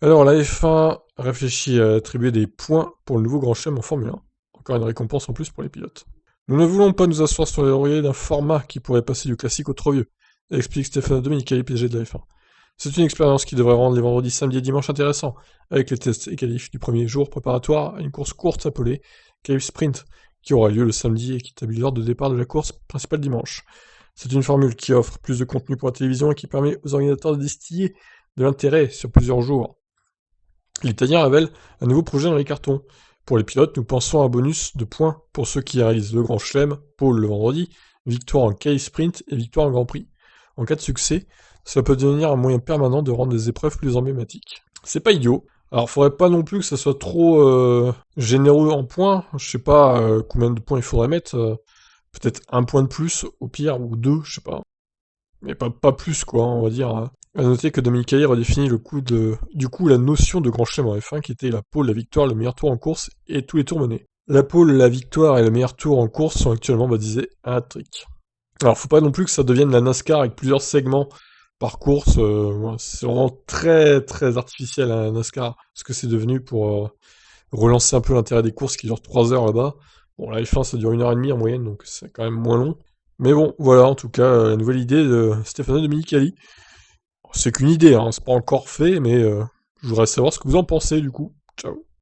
Alors, la F1 réfléchit à attribuer des points pour le nouveau Grand Chelem en Formule 1. Encore une récompense en plus pour les pilotes. Nous ne voulons pas nous asseoir sur les lauriers d'un format qui pourrait passer du classique au trop vieux, explique Stefano Domenicali, PDG de la F1. C'est une expérience qui devrait rendre les vendredis, samedis et dimanches intéressants, avec les tests et qualifs du premier jour préparatoire à une course courte appelée Qualif Sprint, qui aura lieu le samedi et qui établit l'heure de départ de la course principale dimanche. C'est une formule qui offre plus de contenu pour la télévision et qui permet aux organisateurs de distiller de l'intérêt sur plusieurs jours. L'Italien révèle un nouveau projet dans les cartons. Pour les pilotes, nous pensons à un bonus de points pour ceux qui réalisent le Grand Chelem, pole le vendredi, victoire en K Sprint et victoire en Grand Prix. En cas de succès, cela peut devenir un moyen permanent de rendre les épreuves plus emblématiques. C'est pas idiot. Alors, faudrait pas non plus que ça soit trop généreux en points. Je sais pas combien de points il faudrait mettre. Peut-être un point de plus, au pire, ou deux, je sais pas. Mais pas plus, quoi, on va dire. À noter que Dominicali redéfinit du coup la notion de grand chelem en F1 qui était la pole, la victoire, le meilleur tour en course et tous les tours menés. La pole, la victoire et le meilleur tour en course sont actuellement baptisés hat-trick. Alors faut pas non plus que ça devienne la NASCAR avec plusieurs segments par course, ouais, c'est vraiment très très artificiel la NASCAR, ce que c'est devenu pour relancer un peu l'intérêt des courses qui durent 3 heures là-bas. Bon, la F1 ça dure 1 heure et demie en moyenne, donc c'est quand même moins long. Mais bon, voilà en tout cas la nouvelle idée de Stefano Domenicali. C'est qu'une idée, hein, c'est pas encore fait, mais je voudrais savoir ce que vous en pensez du coup. Ciao.